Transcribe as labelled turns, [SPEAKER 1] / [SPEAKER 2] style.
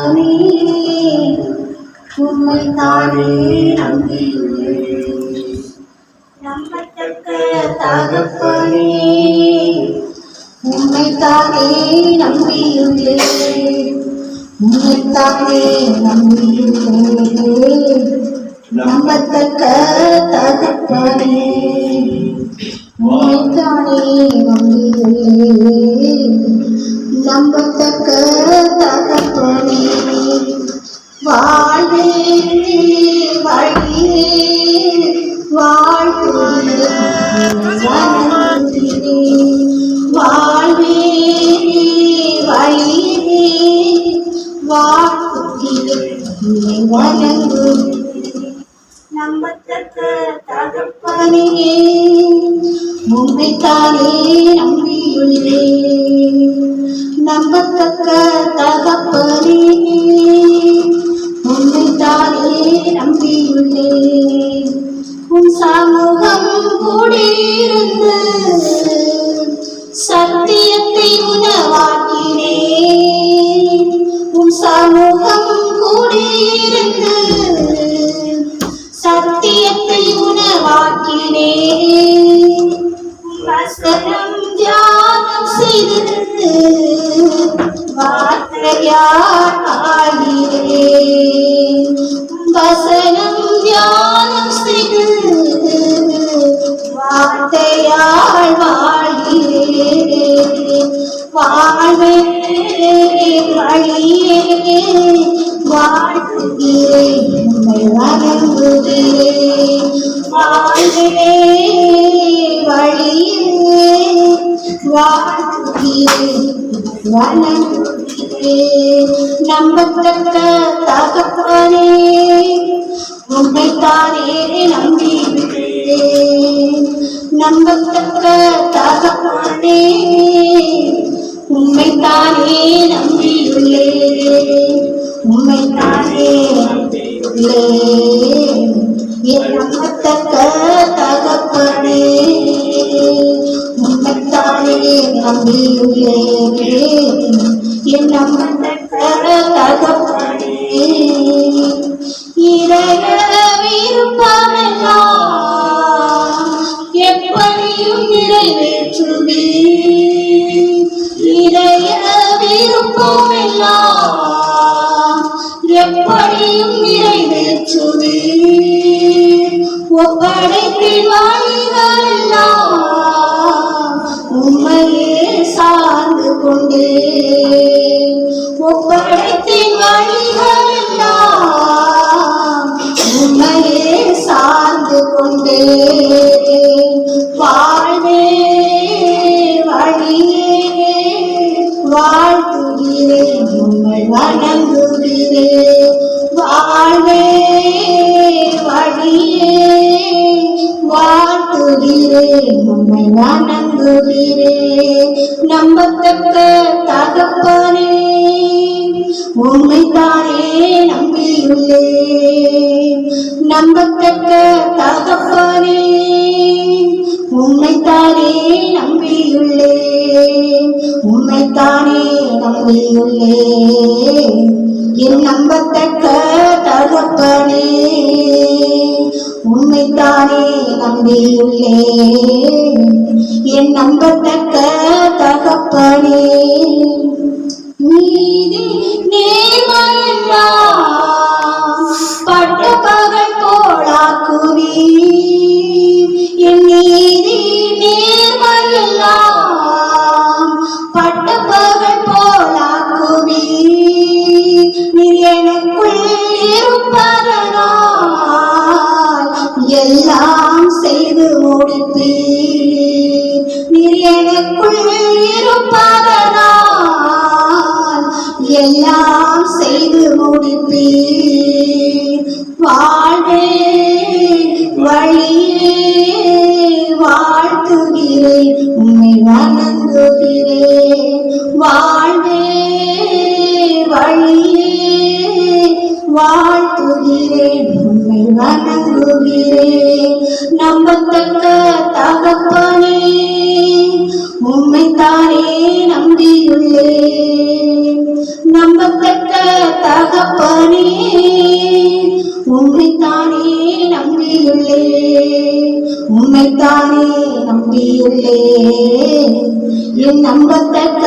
[SPEAKER 1] தகப்பனே உம்மைத்தானே நம்பியுள்ளேன். நம்பத்தக்க தகப்பனே உம்மைத்தானே நம்பியுள்ளேன். உம்மைத்தானே நம்பியுள்ளேன். நம்பத்தக்க தகப்பனே உம்மைத்தானே நம்பியுள்ளேன். நம்பத்தக்க தகப்பனே வாழ்வே வழியே வாழ்த்துகிறே வாழ்வே வழியே வாழ்த்துகிறே வணங்கு. நம்பத்தக்க தகப்பனே உம்மைத்தானே நம்பியுள்ளேன். நம்பத்தக்க தகப்பனே உம்மைத்தானே நம்பியுள்ளேன். உன் சமூகம் கூடியிருந்து சத்தியத்தை உணவாக்கினேன். உன் சமூகம் கூடியிருந்து சத்தியத்தை உணவாக்கினேன். வசனம் தியானம் செய்து வார்த்தையால் ஆகிறேன். வசனம் தியானம் செய்து வார்த்தையால் வாழ்கிறேன். வாழ்வே வழியே வாழ்த்துகிறேன் உம்மை வணங்குகிறேன். வாழ்வே வழியே வாழ்த்துகிறேன் வணங்குகிறேன். நம்பத்தக்க தகப்பனே உம்மைத்தானே நம்பியுள்ளேன். நம்பத்தக்க தகப்பனே உம்மைத்தானே நம்பியுள்ளேன். உம்மைத்தானே நம்பியுள்ளேன். என் நம்பத்தக்க தகப்பனே உம்மைத்தானே நம்பியுள்ளேன். என் நம்பத்தக்க தகப்பனே இறைய விருப்பமெல்லாம் எப்படியும் நிறைவேற்றுவே. இறைய விருப்பமெல்லாம் எப்படியும் நிறைவேற்றுவே. ஒப்படைப்பின் வழிகளெல்லாம் உம்மையே சார்ந்து கொண்டே. ஒப்படைப்பின் வழிகளெல்லாம் உம்மையே சார்ந்து கொண்டே. வாழ்வே வழியே வாழ்த்துகிறேன் உம்மை வணங்குகிறேன். வாழ்வே வழியே வாழ்த்துகிறேன் உம்மை வணங்குகிறேன். நம்பத்தக்க தகப்பனே உம்மைத்தானே நம்பியுள்ளேன். நம்பத்தக்க தகப்பனே உம்மைத்தானே நம்பியுள்ளேன். உம்மைத்தானே நம்பியுள்ளேன். என் நம்பத்தக்க தகப்பனே உம்மைத்தானே நம்பியுள்ளேன். என் நம்பத்தக்க தகப்பனே நீதி நேர்மையெல்லாம் பட்ட பகல் போலாக்குவீர். என் நீதி நேர்மையெல்லாம் பட்ட பகல் போலாக்குவீர். நீர் எனக்குள் இருப்பதனால் எல்லாம் செய்து முடிப்பீர். நீர் எனக்குள் இருப்பதனால் எல்லாம் செய்து முடிப்பீர். வாழ்வே வழியே வாழ்த்துகிறேன் உம்மை வணங்குகிறேன். வாழ்வே வழியே வாழ்த்துகிறேன் உம்மை வணங்குகிறேன். நம்பத்தக்க தகப்பனே உம்மைத்தானே நம்பியுள்ளேன். நம்பத்தக்க தகப்பனே உம்மைத்தானே நம்பியுள்ளே உம்மைத்தானே நம்பியுள்ளே என் நம்பத்தக்க